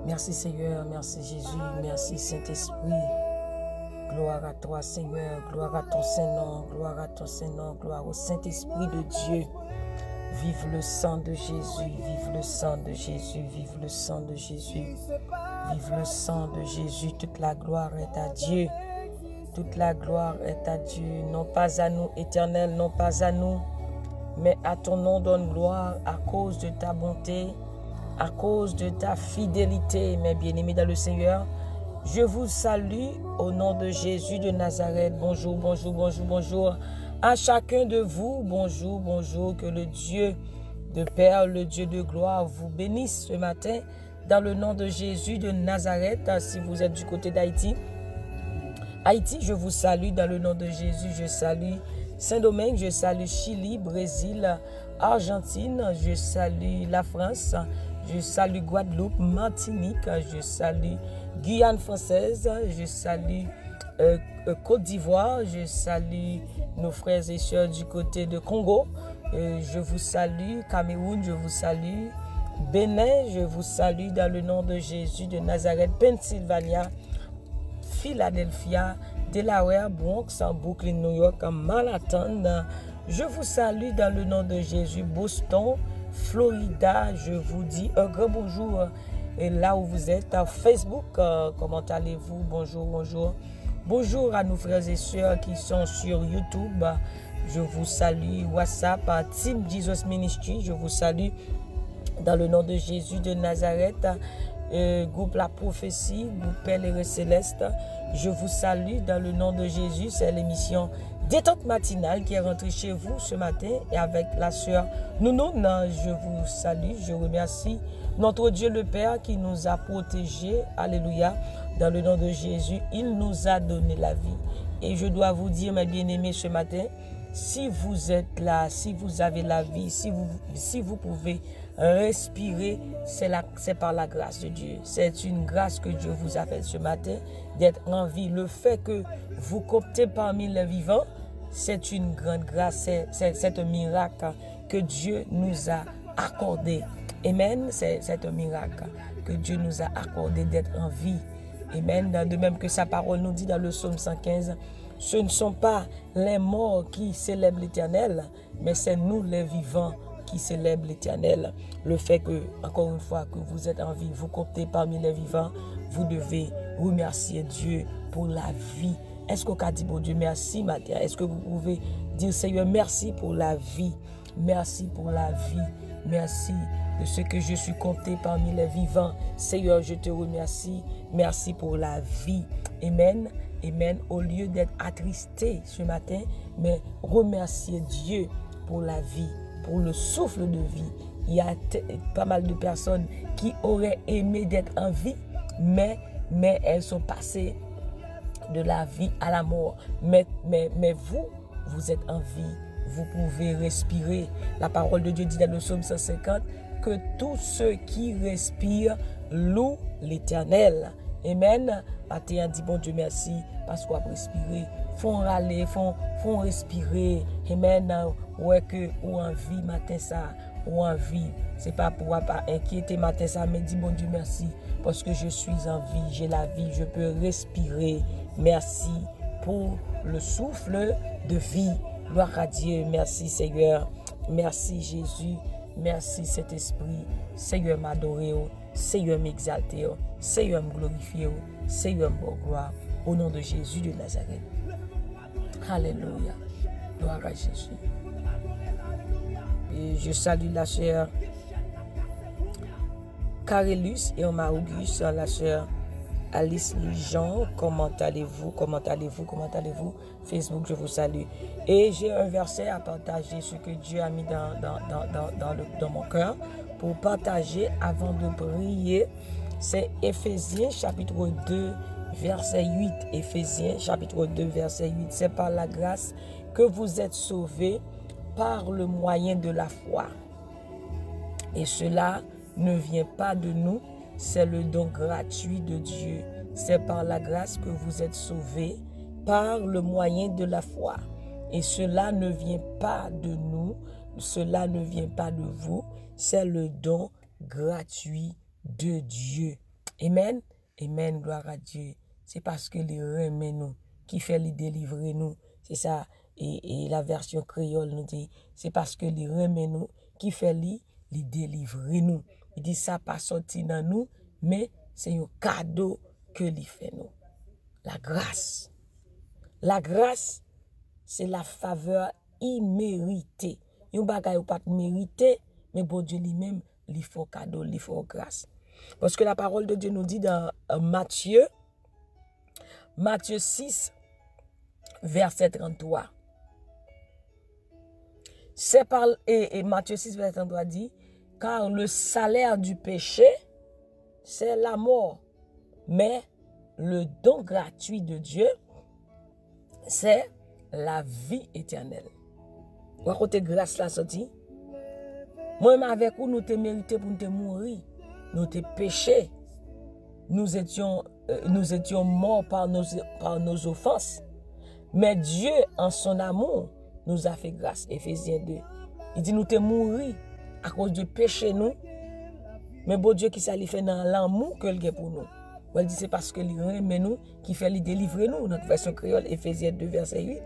Merci Seigneur, merci Jésus, merci Saint-Esprit. Gloire à toi Seigneur, gloire à ton Saint-Nom, gloire à ton Saint-Nom, gloire au Saint-Esprit de Dieu. Vive le sang de Jésus, vive le sang de Jésus, vive le sang de Jésus. Vive le sang de Jésus, toute la gloire est à Dieu. Toute la gloire est à Dieu, non pas à nous, Éternel, non pas à nous, mais à ton nom donne gloire à cause de ta bonté, à cause de ta fidélité, mes bien-aimés dans le Seigneur. Je vous salue au nom de Jésus de Nazareth. Bonjour, bonjour, bonjour, bonjour à chacun de vous. Bonjour, bonjour, que le Dieu de Père, le Dieu de gloire vous bénisse ce matin dans le nom de Jésus de Nazareth. Si vous êtes du côté d'Haïti, Haïti, je vous salue dans le nom de Jésus. Je salue Saint-Domingue, je salue Chili, Brésil, Argentine, je salue la France, je salue Guadeloupe, Martinique, je salue Guyane française, je salue Côte d'Ivoire, je salue nos frères et sœurs du côté de Congo, je vous salue Cameroun, je vous salue Bénin, je vous salue dans le nom de Jésus de Nazareth, Pennsylvania, Philadelphia, Delaware, Bronx, Brooklyn, New York, Manhattan. Je vous salue dans le nom de Jésus. Boston, Florida, je vous dis un grand bonjour. Et là où vous êtes, à Facebook, comment allez-vous? Bonjour, bonjour. Bonjour à nos frères et sœurs qui sont sur YouTube. Je vous salue. WhatsApp, Team Jesus Ministry, je vous salue dans le nom de Jésus de Nazareth. Groupe La Prophétie, groupe Père et Céleste, je vous salue dans le nom de Jésus. C'est l'émission Détente matinale qui est rentrée chez vous ce matin et avec la sœur Nounoun. Je vous salue, je remercie notre Dieu le Père qui nous a protégés, alléluia, dans le nom de Jésus. Il nous a donné la vie. Et je dois vous dire, mes bien-aimés, ce matin, si vous êtes là, si vous avez la vie, si vous pouvez respirer, c'est par la grâce de Dieu. C'est une grâce que Dieu vous a faite ce matin, d'être en vie. Le fait que vous comptez parmi les vivants, c'est une grande grâce, c'est un miracle que Dieu nous a accordé. Amen, c'est un miracle que Dieu nous a accordé d'être en vie. Amen, de même que sa parole nous dit dans le psaume 115, ce ne sont pas les morts qui célèbrent l'Éternel, mais c'est nous les vivants qui célèbrent l'Éternel. Le fait que, encore une fois, que vous êtes en vie, vous comptez parmi les vivants, vous devez remercier Dieu pour la vie. Est-ce qu'on a dit, bon Dieu, merci matin? Est-ce que vous pouvez dire, Seigneur, merci pour la vie, merci pour la vie, merci de ce que je suis compté parmi les vivants. Seigneur, je te remercie, merci pour la vie. Amen. Amen. Au lieu d'être attristé ce matin, mais remercier Dieu pour la vie, pour le souffle de vie. Il y a pas mal de personnes qui auraient aimé d'être en vie, mais elles sont passées de la vie à la mort. Mais vous êtes en vie, vous pouvez respirer. La parole de Dieu dit dans le psaume 150 que tous ceux qui respirent louent l'Éternel. Amen. Matin dit bon Dieu merci parce qu'on a respiré. Font râler, font respirer. Amen. Ouais que ou en vie matin ça, ou en vie. C'est pas pour pas inquiéter matin ça, mais dit bon Dieu merci parce que je suis en vie, j'ai la vie, je peux respirer. Merci pour le souffle de vie. Gloire à Dieu. Merci Seigneur. Merci Jésus. Merci Saint-Esprit. Seigneur m'adorer. Seigneur m'exalter. Seigneur me glorifier. Seigneur me gloire. Au nom de Jésus de Nazareth. Alléluia. Gloire à Jésus. Et je salue la sœur Carélus et Omar Auguste, la sœur Alice Lujan. Comment allez-vous? Comment allez-vous? Comment allez-vous? Facebook, je vous salue. Et j'ai un verset à partager, ce que Dieu a mis dans mon cœur pour partager avant de prier. C'est Éphésiens chapitre 2, verset 8. Éphésiens chapitre 2, verset 8. C'est par la grâce que vous êtes sauvés par le moyen de la foi. Et cela ne vient pas de nous, c'est le don gratuit de Dieu. C'est par la grâce que vous êtes sauvés par le moyen de la foi. Et cela ne vient pas de nous, cela ne vient pas de vous, c'est le don gratuit de Dieu. Amen. Amen. Gloire à Dieu. C'est parce que les remet nous qui fait les délivrer nous. C'est ça. Et la version créole nous dit, c'est parce que les remet nous qui fait les délivrer nous. Il dit ça pas sorti dans nous, mais c'est un cadeau que lui fait nous. La grâce. La grâce, c'est la faveur imméritée. Yon bagay ou pas mérité, mais bon Dieu lui-même, lui fait cadeau, lui fait grâce. Parce que la parole de Dieu nous dit dans Matthieu 6, verset 33. Et Matthieu 6, verset 33 dit, car le salaire du péché, c'est la mort. Mais le don gratuit de Dieu, c'est la vie éternelle. Ou à côté grâce la sorti. Moi-même avec vous, nous te mérité pour nous mourir. Nous te péché. Nous étions morts par nos offenses. Mais Dieu, en son amour, nous a fait grâce. Éphésiens 2. Il dit nous te mourir à cause du péché nous. Mais bon Dieu qui ça lui fait dans l'amour que le pour nous. Il dit c'est parce que lui remet nous qui fait lui délivrer nous. Notre version créole, Éphésiens 2, verset 8.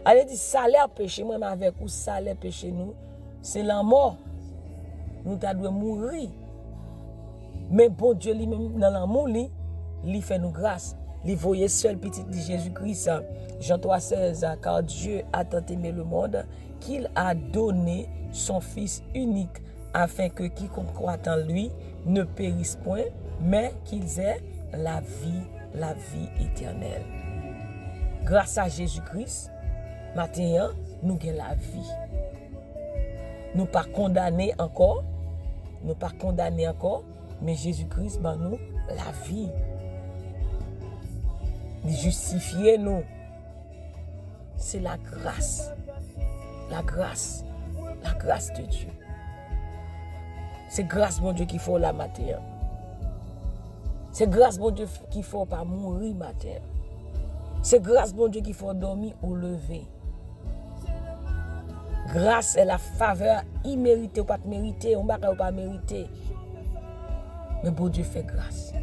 Elle dit salaire péché, moi avec vous, salaire péché nous, c'est la mort. Nous devons mourir. Mais bon Dieu lui-même dans l'amour, lui fait nous grâce. Il voyait seul petit de Jésus-Christ, Jean 3,16, car Dieu a tant aimé le monde qu'il a donné son Fils unique afin que quiconque croit en lui ne périsse point, mais qu'ils aient la vie éternelle. Grâce à Jésus-Christ, maintenant, nous avons la vie. Nous pas condamnés encore. Nous pas condamnés encore. Mais Jésus-Christ, ben nous, la vie. Il justifie nous. C'est la grâce. La grâce. La grâce de Dieu. C'est grâce, mon Dieu, qu'il faut la matin. C'est grâce, mon Dieu, qu'il faut pas mourir matin. C'est grâce, mon Dieu, qu'il faut dormir ou lever. Grâce est la faveur imméritée ou pas méritée, on ne pas mériter. Mais bon Dieu fait grâce.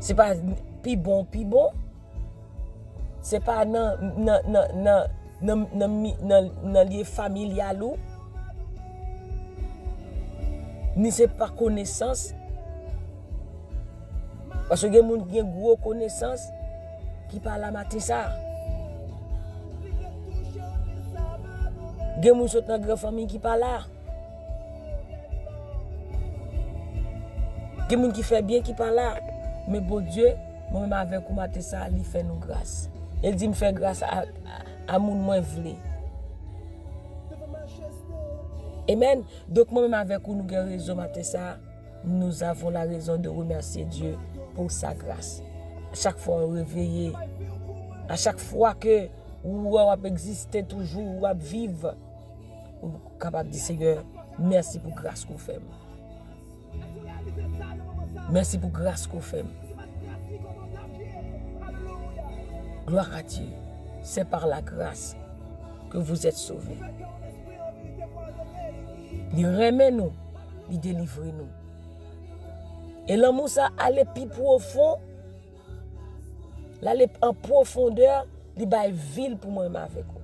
C'est pas plus bon. C'est pas dans lieu familial ou ni c'est pas connaissance. Parce que il y a des gens qui ont une grosse connaissance qui parlent à matin ça. Il y a des gens qui sont dans la grande famille qui parlent là. Il y a des gens qui font bien qui parlent là. Mais bon Dieu, moi-même avec vous, matin ça, il fait nous grâce. Il dit me fait grâce à mon moins vle. Amen. Donc moi-même avec vous, nous avons raison matin ça. Nous avons la raison de remercier Dieu pour sa grâce. À chaque fois réveillé, à chaque fois que vous existez toujours, vous vivre, vous êtes capable de dire Seigneur, merci pour la grâce que vous faites. Merci pour la grâce que vous faites. Gloire à Dieu. C'est par la grâce que vous êtes sauvés. Il remet nous, il délivre nous. Et l'amour, ça allait plus profond. L'aller en profondeur, il va ville pour moi avec vous.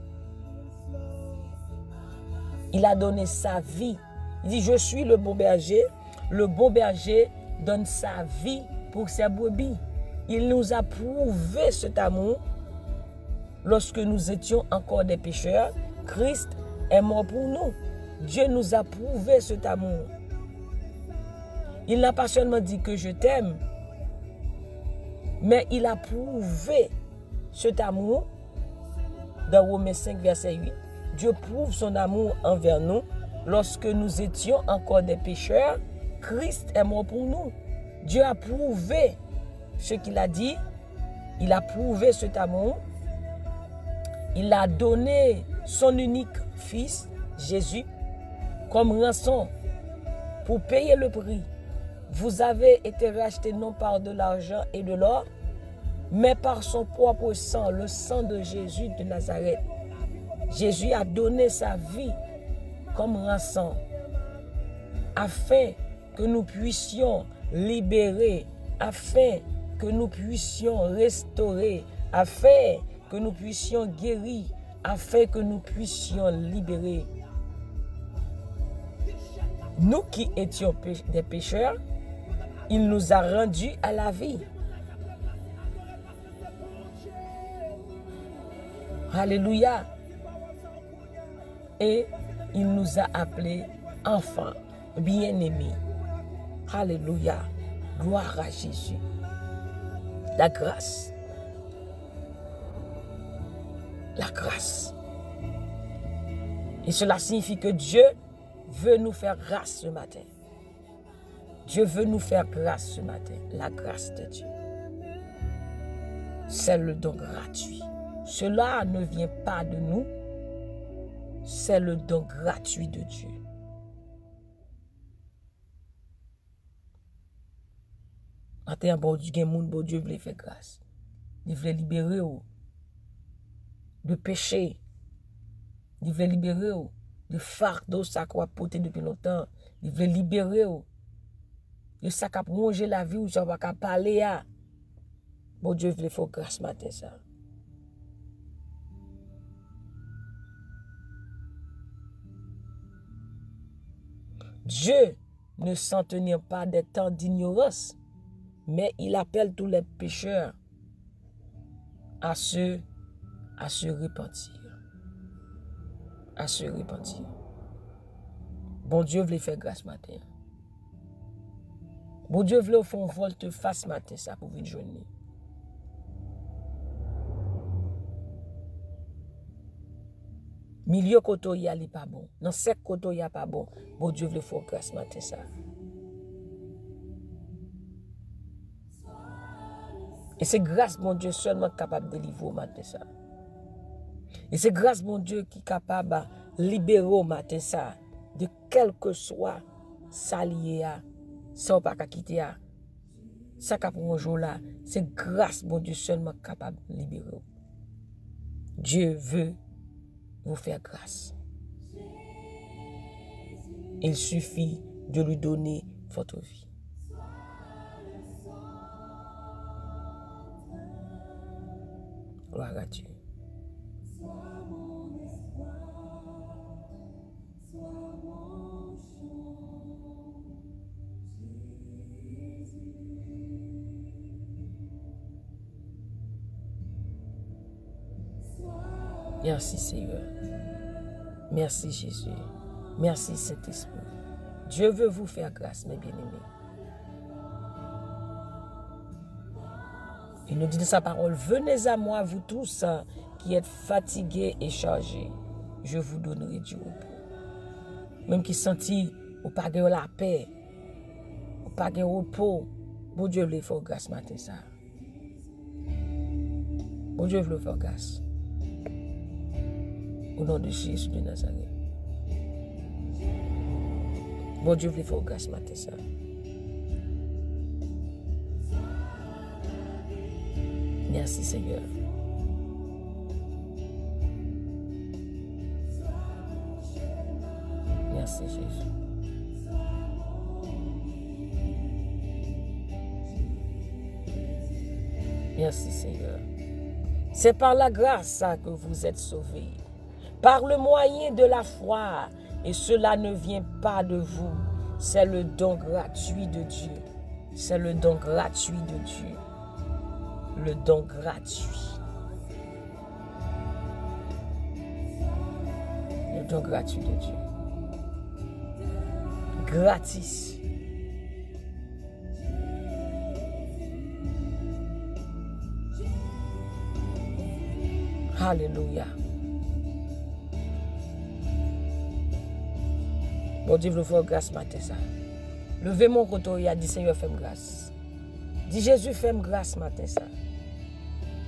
Il a donné sa vie. Il dit, je suis le bon berger. Le bon berger donne sa vie pour ses brebis. Il nous a prouvé cet amour lorsque nous étions encore des pécheurs. Christ est mort pour nous. Dieu nous a prouvé cet amour. Il n'a pas seulement dit que je t'aime, mais il a prouvé cet amour dans Romains 5, verset 8. Dieu prouve son amour envers nous lorsque nous étions encore des pécheurs. Christ est mort pour nous. Dieu a prouvé ce qu'il a dit. Il a prouvé cet amour. Il a donné son unique fils, Jésus, comme rançon pour payer le prix. Vous avez été rachetés non par de l'argent et de l'or, mais par son propre sang, le sang de Jésus de Nazareth. Jésus a donné sa vie comme rançon, afin que nous puissions libérer, afin que nous puissions restaurer, afin que nous puissions guérir, afin que nous puissions libérer. Nous qui étions des pécheurs, il nous a rendus à la vie. Alléluia. Et il nous a appelés enfants, bien-aimés. Alléluia. Gloire à Jésus. La grâce. La grâce. Et cela signifie que Dieu veut nous faire grâce ce matin. Dieu veut nous faire grâce ce matin. La grâce de Dieu. C'est le don gratuit. Cela ne vient pas de nous. C'est le don gratuit de Dieu. Matin, bon Dieu veut faire grâce. Il veut libérer de péché. Il veut libérer de fardeau ça qu'on a porté depuis longtemps. Il veut libérer de ça qui a rongé la vie ou ça va parler à. Bon Dieu veut faire grâce matin ça. Dieu ne s'en tenir pas des temps d'ignorance, mais il appelle tous les pécheurs à se repentir. À se repentir. Bon Dieu veut faire grâce matin. Bon Dieu veut faire un volte-face matin ça pour une journée. Milieu koto y a li pas bon. Dans sec koto y a pas bon. Bon Dieu veut faire grâce matin ça. Et c'est grâce mon Dieu seulement capable de délivrer matin ça. Et c'est grâce mon Dieu qui est capable de libérer matin ça de quel que soit ça lié à ça pas qu'à quitter à ça qu'a pour un jour là, c'est grâce mon Dieu seulement capable de libérer. Dieu veut vous faire grâce. Il suffit de lui donner votre vie. Gloire à Dieu. Merci Seigneur. Merci Jésus. Merci Saint-Esprit. Dieu veut vous faire grâce, mes bien-aimés. Il nous dit de sa parole, venez à moi, vous tous qui êtes fatigués et chargés. Je vous donnerai du repos. Même qui sentit ou pas de la paix, ou pas de repos, bon Dieu veut faire grâce matin ça. Bon Dieu veut faire grâce. Au nom de Jésus de Nazareth. Bon Dieu veut faire grâce matin ça. Merci Seigneur. Merci Jésus. Merci Seigneur. C'est par la grâce que vous êtes sauvés. Par le moyen de la foi. Et cela ne vient pas de vous. C'est le don gratuit de Dieu. C'est le don gratuit de Dieu. Le don gratuit. Le don gratuit de Dieu. Gratis. Alléluia. Bon Dieu, vous faire grâce matin ça. Levez mon côté et dit Seigneur, fais-moi grâce. Dis Jésus, fais-moi grâce matin ça.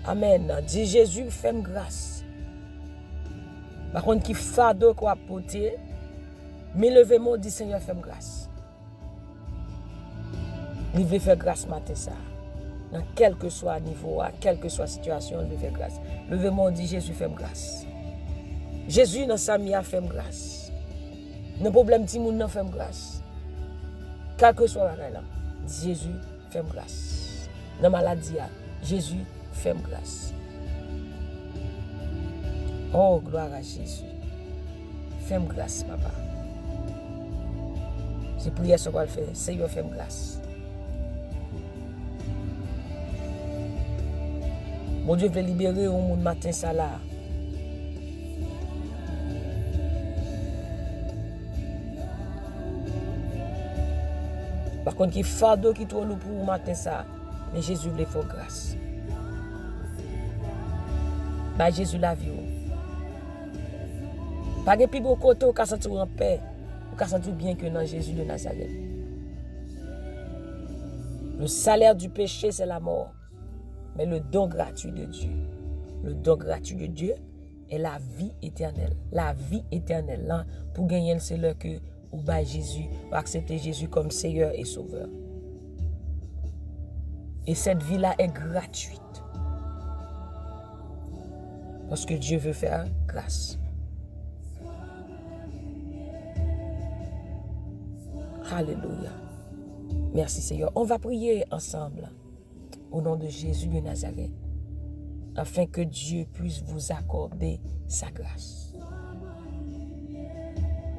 Amen. Dis Jésus, fais-moi grâce. Par contre, qui fardeau quoi porter, mais levez mon dit Seigneur, fais-moi grâce. Il veut faire grâce matin ça. Dans quel que soit niveau, à quelle que soit situation, il veut faire grâce. Levez mon dit Jésus, fais-moi grâce. Jésus dans sa mia, fais-moi grâce. Nos problèmes, ti moun nan fèm grâce. Quel que soit la là, Jésus, fais-moi grâce. Dans la maladie, Jésus, fais-moi grâce. Oh, gloire à Jésus. Fais-moi grâce, papa. C'est prière ce qu'on va faire. Seigneur, fais-moi grâce. Mon Dieu veut libérer au monde matin ça là. Par contre, il y a fardeau qui tourne pour matin ça. Mais Jésus veut faire grâce. Bah Jésus la vie. Pas de plus beau côté ou qu'à sentir en paix, ou qu'à sentir bien que dans Jésus de Nazareth. Le salaire du péché, c'est la mort. Mais le don gratuit de Dieu, le don gratuit de Dieu est la vie éternelle. La vie éternelle, là, pour gagner, c'est là que ou bah Jésus, ou accepter Jésus comme Seigneur et Sauveur. Et cette vie-là est gratuite. Parce que Dieu veut faire grâce. Alléluia. Merci Seigneur. On va prier ensemble au nom de Jésus de Nazareth afin que Dieu puisse vous accorder sa grâce.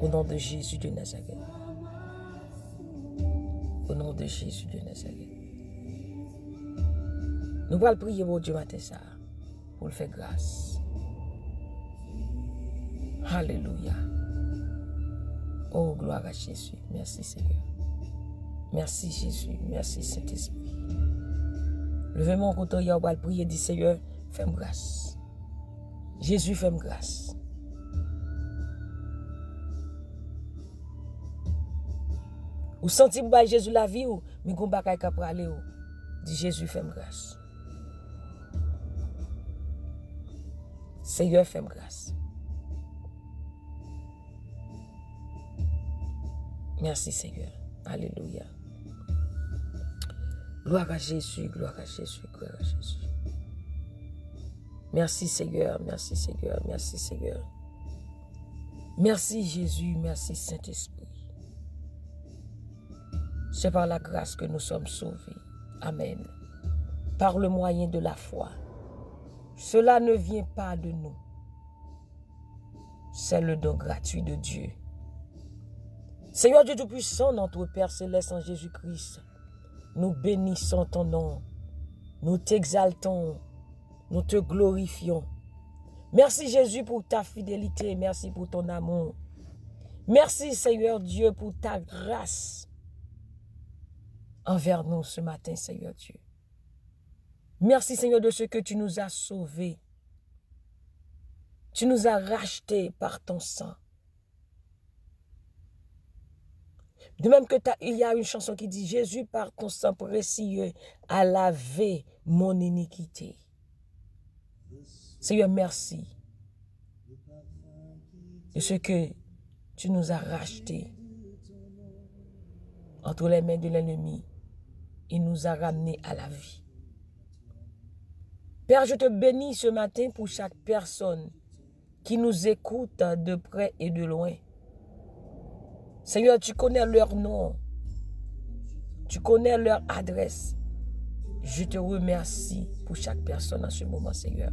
Au nom de Jésus de Nazareth. Au nom de Jésus de Nazareth. Nous allons prier pour Dieu matin ça pour le faire grâce. Alléluia. Oh, gloire à Jésus. Merci Seigneur. Merci Jésus. Merci Saint-Esprit. Levez mon couteau, on va prier, dit Seigneur, fais-moi grâce. Jésus, fais-moi grâce. Ou senti que Jésus la vie ou, mais qu'on va pas aller ou. Dit Jésus, fais-moi grâce. Seigneur, fais-moi grâce. Merci Seigneur. Alléluia. Gloire à Jésus, gloire à Jésus, gloire à Jésus. Merci Seigneur, merci Seigneur, merci Seigneur. Merci Jésus, merci Saint-Esprit. C'est par la grâce que nous sommes sauvés. Amen. Par le moyen de la foi. Cela ne vient pas de nous. C'est le don gratuit de Dieu. Seigneur Dieu Tout-Puissant, notre Père Céleste en Jésus-Christ, nous bénissons ton nom, nous t'exaltons, nous te glorifions. Merci Jésus pour ta fidélité, merci pour ton amour. Merci Seigneur Dieu pour ta grâce envers nous ce matin, Seigneur Dieu. Merci Seigneur de ce que tu nous as sauvés. Tu nous as rachetés par ton sang. De même que il y a une chanson qui dit « Jésus, par ton sang précieux, a lavé mon iniquité. » Seigneur, merci de ce que tu nous as rachetés entre les mains de l'ennemi et nous a ramenés à la vie. Père, je te bénis ce matin pour chaque personne qui nous écoute de près et de loin. Seigneur, tu connais leur nom. Tu connais leur adresse. Je te remercie pour chaque personne en ce moment, Seigneur.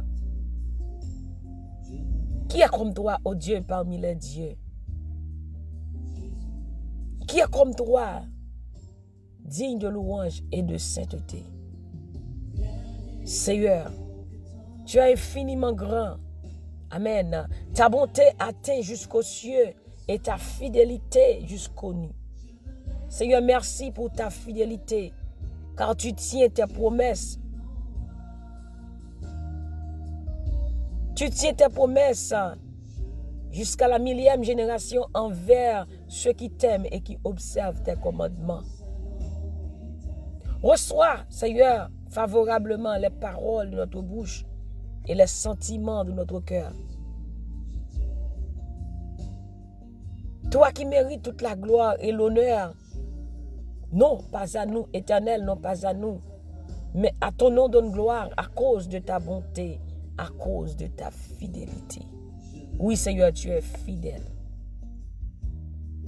Qui est comme toi, ô Dieu, parmi les dieux? Qui est comme toi, digne de louange et de sainteté? Seigneur, tu es infiniment grand. Amen. Ta bonté atteint jusqu'aux cieux et ta fidélité jusqu'aux nues. Seigneur, merci pour ta fidélité, car tu tiens tes promesses. Tu tiens tes promesses jusqu'à la 1000e génération envers ceux qui t'aiment et qui observent tes commandements. Reçois, Seigneur, favorablement les paroles de notre bouche et les sentiments de notre cœur. Toi qui mérites toute la gloire et l'honneur, non pas à nous, Éternel, non pas à nous, mais à ton nom donne gloire à cause de ta bonté, à cause de ta fidélité. Oui, Seigneur, tu es fidèle.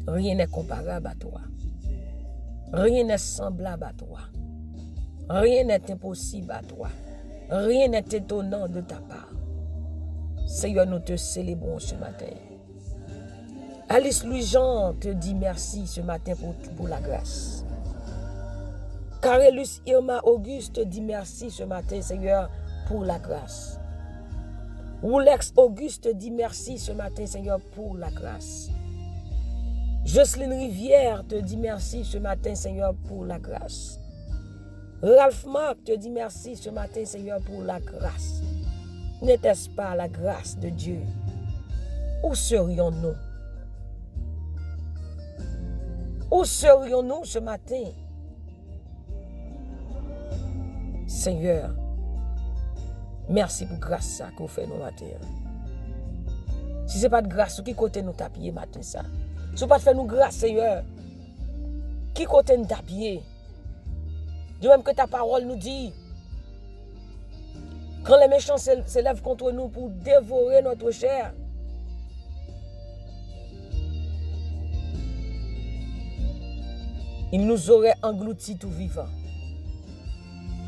Rien n'est comparable à toi. Rien n'est semblable à toi. Rien n'est impossible à toi. Rien n'est étonnant de ta part. Seigneur, nous te célébrons ce matin. Alice Louis-Jean te dit merci ce matin pour la grâce. Carélus Irma Auguste te dit merci ce matin, Seigneur, pour la grâce. Roulex Auguste te dit merci ce matin, Seigneur, pour la grâce. Jocelyne Rivière te dit merci ce matin, Seigneur, pour la grâce. Ralph Marc te dit merci ce matin, Seigneur, pour la grâce. N'était-ce pas la grâce de Dieu? Où serions-nous? Où serions-nous ce matin? Seigneur, merci pour grâce ça que vous faites nous matin. Si ce n'est pas de grâce, qui côté nous tapier matin ça? Si ce n'est pas de faire nous grâce, Seigneur, qui côté nous tapier? De même que ta parole nous dit, quand les méchants s'élèvent contre nous pour dévorer notre chair, ils nous auraient engloutis tout vivant.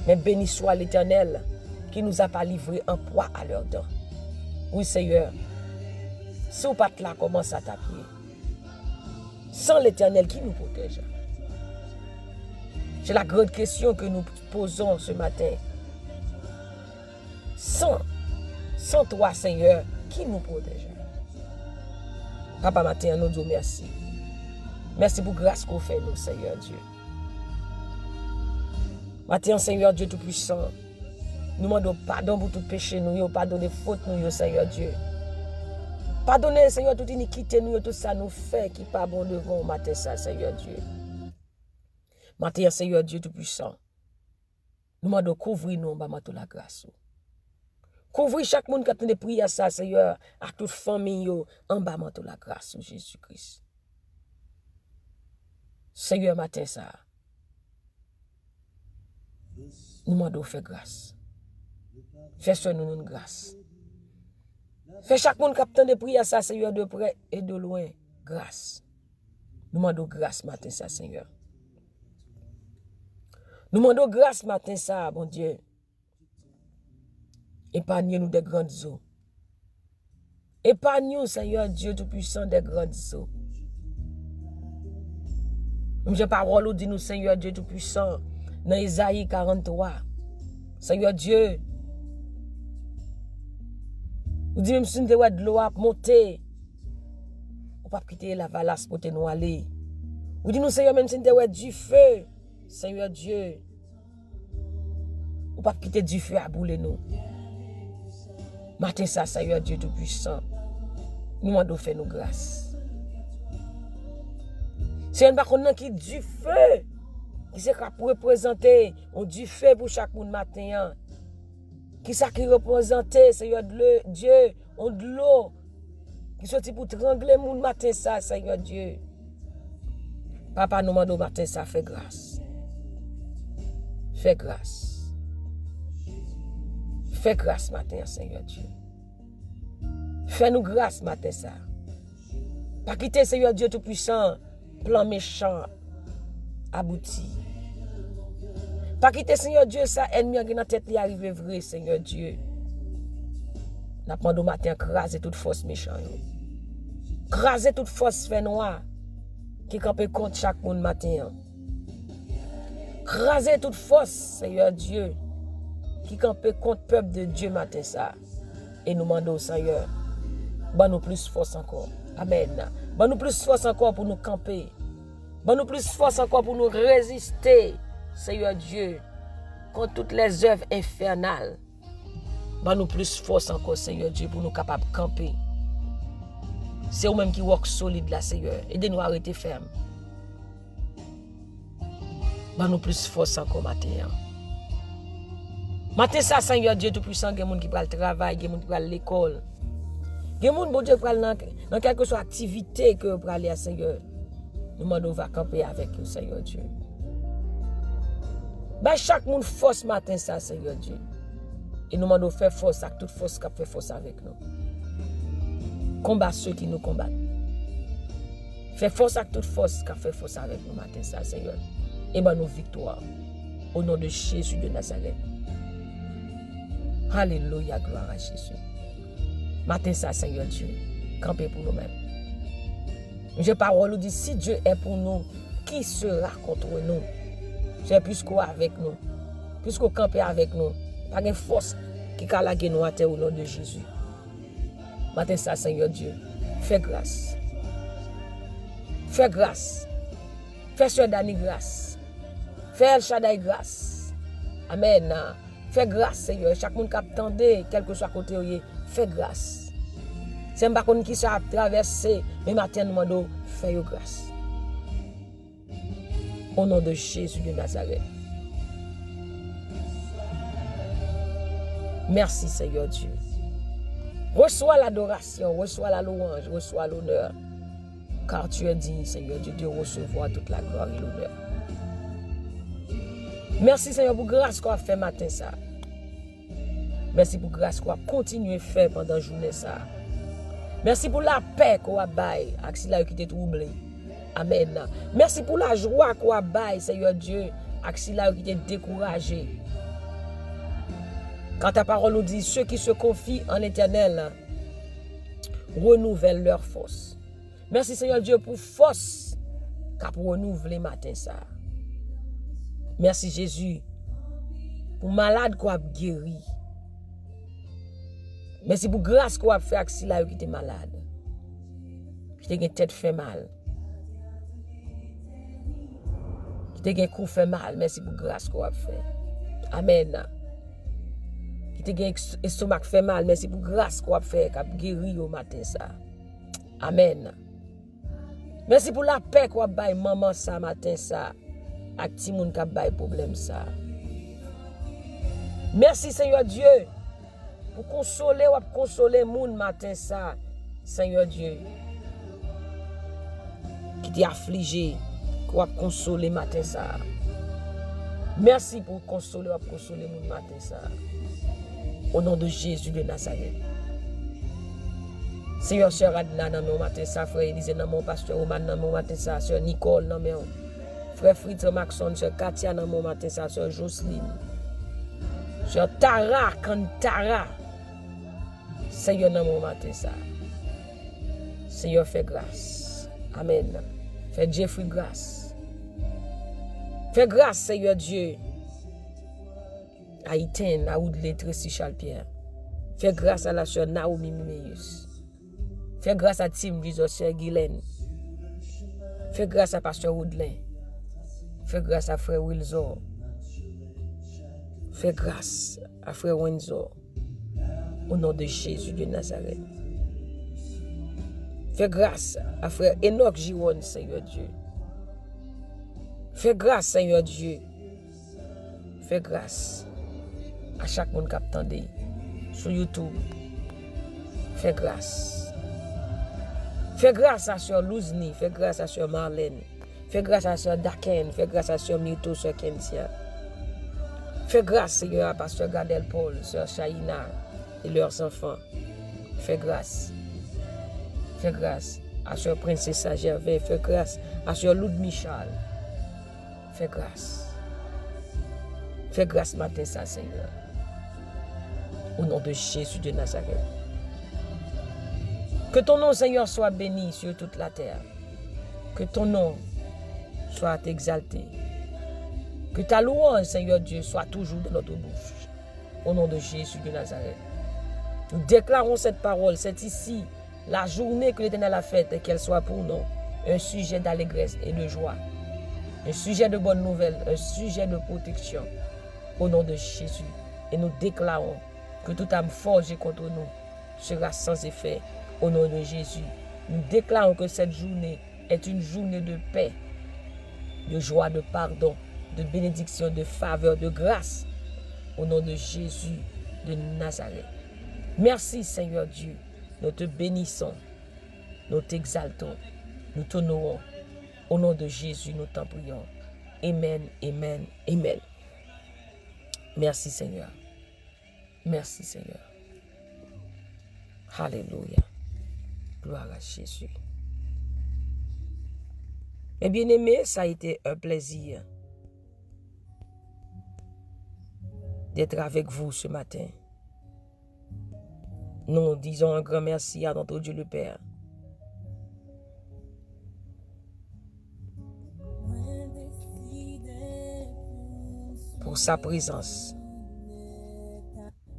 Mais béni soit l'Éternel qui ne nous a pas livré un poids à leurs dents. Oui, Seigneur, si vous n'êtes pas là, commence à taper. Sans l'Éternel qui nous protège. C'est la grande question que nous posons ce matin. Sans toi, Seigneur, qui nous protège? Papa, matin, nous disons merci. Merci pour la grâce qu'on fait, nous, Seigneur Dieu. Matin, Seigneur Dieu Tout-Puissant, nous demandons pardon pour tout péché, nous, pardonner faute, nous, Seigneur Dieu. Pardonnez, Seigneur, toute iniquité, nous, tout ça nous fait qui pas bon devant, matin, ça, Seigneur Dieu. Matin, Seigneur Dieu Tout-Puissant, nous demandons couvrir nous, en la grâce. Couvrir chaque monde qui a tenu prier à ça, Seigneur, à toute famille, en bas de la grâce de Jésus-Christ. Seigneur, matin, ça. Nous demandons faire grâce. Fais sur nous une grâce. Fais chaque monde qui a tenu prier à ça, Seigneur, de près et de loin, grâce. Nous demandons grâce, matin, ça, Seigneur. Nous demandons grâce, matin, ça, bon Dieu. Épargnez-nous des grandes eaux. Épargnez-nous, Seigneur Dieu Tout-Puissant, des grandes eaux. J'ai parole dit nous, Seigneur Dieu Tout-Puissant, dans Isaïe 43. Seigneur Dieu, vous dites même si nous devons de l'eau à monter, on ne peut pas quitter la valasse pour nous aller. Vous dites nous, Seigneur, même si nous devons du feu, Seigneur Dieu, on ne peut pas quitter du feu à bouler nous. Matin ça, Seigneur Dieu Tout-Puissant, nous demandons faire nos grâces. C'est un baconne qui du feu, qui c'est pour représenter, on du feu pour chaque monde matin. Qui ça qui représente, Seigneur Dieu, on de l'eau, qui sorti pour trangler monde matin ça, Seigneur Dieu. Papa nous demande matin ça, fais grâce. Fais grâce. Fais grâce matin, Seigneur Dieu. Fais-nous grâce matin, ça. Pas quitter, Seigneur Dieu Tout-Puissant, plan méchant, abouti. Pas quitter, Seigneur Dieu, ça, ennemi qui dans tête, il arrive vrai, Seigneur Dieu. Nous demandons matin, craser toute force méchante. Craser toute force fait noir qui campe contre chaque monde matin. Craser toute force, Seigneur Dieu, qui campe contre le peuple de Dieu matin ça. Et nous demandons, Seigneur, nous plus force encore. Amen. Nous plus force encore pour nous camper. Nous plus force encore pour nous résister, Seigneur Dieu, contre toutes les œuvres infernales. Nous plus force encore, Seigneur Dieu, pour nous capables de camper. C'est vous-même qui work solide là, Seigneur. Aidez-nous à arrêter ferme. Nous plus force encore matin. Matin ça, Seigneur Dieu Tout-Puissant, il y a des gens qui prennent le travail, il y a des gens qui prennent l'école. Il y a des gens qui prennent dans quelque soit activité que vous prenez aller à Seigneur. Nous demandons va camper avec vous, Seigneur Dieu. Chaque monde force matin ça, Seigneur Dieu. Et nous demandons faire force avec toute force qui fait force avec nous. Combat ceux qui nous combattent. Fais force avec toute force qui fait force avec nous matin ça, Seigneur. et ben nos victoires. Au nom de Jésus de Nazareth. Alléluia, gloire à Jésus. Matin ça, Seigneur Dieu, campez pour nous-mêmes. Je parole dit, si Dieu est pour nous, qui sera contre nous? C'est plus quoi avec nous. Plus qu'on campe avec nous. Pas de force qui a lagué nous à terre au nom de Jésus. Matin ça, Seigneur Dieu, fais grâce. Fais grâce. Fais Sœur Dani grâce. Fais El Shaddai grâce. Amen. Fais grâce, Seigneur. Chaque monde qui attend, quel que soit côté, fais grâce. C'est un bakon qui s'est traversé, mais matin, nous demandons, fais grâce. Au nom de Jésus de Nazareth. Merci, Seigneur Dieu. Reçois l'adoration, reçois la louange, reçois l'honneur. Car tu es digne, Seigneur Dieu, de recevoir toute la gloire et l'honneur. Merci, Seigneur, pour grâce qu'on a fait matin ça. Merci pour grâce qu'on a continué à faire pendant la journée ça. Merci pour la paix qu'on a baillé avec ceux qui étaient troublés. Amen. Merci pour la joie qu'on a baillé, Seigneur Dieu, avec ceux qui étaient découragés. Quand ta parole nous dit, ceux qui se confient en l'Éternel renouvellent leur force. Merci, Seigneur Dieu, pour force qu'a pour renouveler matin ça. Merci, Jésus, pour malade qu'on a guéri. Merci pour grâce qu'on a fait avec ceux qui étaient malades. Qui étaient tête fait mal. Qui étaient cou fait mal. Merci pour grâce qu'on a fait. Amen. Qui étaient estomac fait mal. Merci pour grâce qu'on a fait, qui a guéri au matin ça. Amen. Merci pour la paix qu'on a baillé maman ça matin ça. Avec ti moun qui a baillé problème ça. Merci Seigneur Dieu pour consoler ou consoler moun matin ça. Seigneur Dieu qui t'est affligé, qui a consoler matin ça. Merci pour consoler ou consoler moun matin ça. Au nom de Jésus de Nazareth. Seigneur, Sœur Adna, dans mon matin ça, frère Élise, dans mon pasteur Roman, dans mon matin ça, Sœur Nicole, dans mon frère Fritz Maxon, Sœur Katia, dans mon matin ça, Sœur Jocelyne, Sœur Tara, Kantara, Seigneur, dans mon matin ça. Seigneur, fais grâce. Amen. Fais Jeffrey grâce. Fais grâce, Seigneur Dieu. À Iten, à Oudlé, Tracy Charles-Pierre. Fais grâce à la Sœur Naomi Mimeus. Fais grâce à Tim Jesus, Sœur Guylaine. Fais grâce à Pasteur Woodlin. Fais grâce à Frère Wilson. Fais grâce à Frère Windsor. Au nom de Jésus de Nazareth. Fais grâce à Frère Enoch Giron, Seigneur Dieu. Fais grâce, Seigneur Dieu. Fais grâce à chaque monde qui attend sur YouTube. Fais grâce. Fais grâce à Sœur Louzni, fais grâce à Sœur Marlène, fais grâce à Sœur Daken, fais grâce à Sœur Mito, Sœur Kentia. Fais grâce, Seigneur, à Pasteur Gadel Paul, Sœur Shaina et leurs enfants. Fais grâce. Fais grâce à Sœur Princesse Gervais, fais grâce à Sœur Loud Michal. Fais grâce. Fais grâce matin ça, Seigneur. Au nom de Jésus de Nazareth. Que ton nom, Seigneur, soit béni sur toute la terre. Que ton nom soit exalté. Que ta louange, Seigneur Dieu, soit toujours dans notre bouche. Au nom de Jésus de Nazareth. Nous déclarons cette parole. C'est ici la journée que l'Éternel a faite et qu'elle soit pour nous un sujet d'allégresse et de joie. Un sujet de bonnes nouvelles, un sujet de protection. Au nom de Jésus. Et nous déclarons que toute âme forgée contre nous sera sans effet. Au nom de Jésus, nous déclarons que cette journée est une journée de paix, de joie, de pardon, de bénédiction, de faveur, de grâce. Au nom de Jésus de Nazareth. Merci Seigneur Dieu. Nous te bénissons, nous t'exaltons, nous t'honorons. Au nom de Jésus, nous t'en prions. Amen, amen, amen. Merci Seigneur. Merci Seigneur. Alléluia. Gloire à Jésus. Mes bien-aimés, ça a été un plaisir d'être avec vous ce matin. Nous disons un grand merci à notre Dieu le Père. Pour sa présence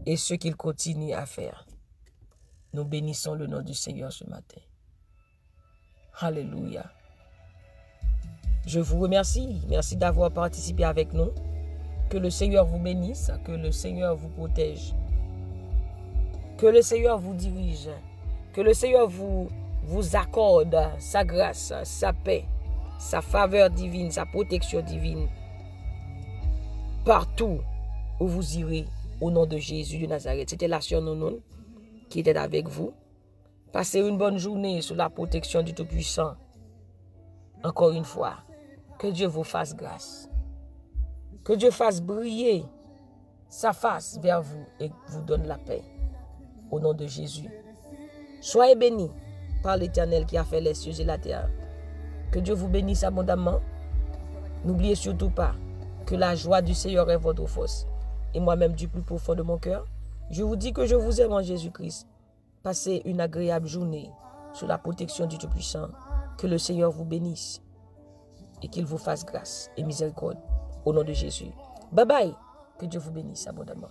et ce qu'il continue à faire. Nous bénissons le nom du Seigneur ce matin. Alléluia. Je vous remercie. Merci d'avoir participé avec nous. Que le Seigneur vous bénisse, que le Seigneur vous protège, que le Seigneur vous dirige, que le Seigneur vous accorde sa grâce, sa paix, sa faveur divine, sa protection divine, partout où vous irez, au nom de Jésus de Nazareth. C'était la sœur Nonon qui était avec vous. Passez une bonne journée sous la protection du Tout-Puissant. Encore une fois, que Dieu vous fasse grâce. Que Dieu fasse briller sa face vers vous et vous donne la paix. Au nom de Jésus. Soyez bénis par l'Éternel qui a fait les cieux et la terre. Que Dieu vous bénisse abondamment. N'oubliez surtout pas que la joie du Seigneur est votre force. Et moi-même, du plus profond de mon cœur, je vous dis que je vous aime en Jésus-Christ. Passez une agréable journée sous la protection du Tout-Puissant. Que le Seigneur vous bénisse et qu'il vous fasse grâce et miséricorde. Au nom de Jésus. Bye bye. Que Dieu vous bénisse abondamment.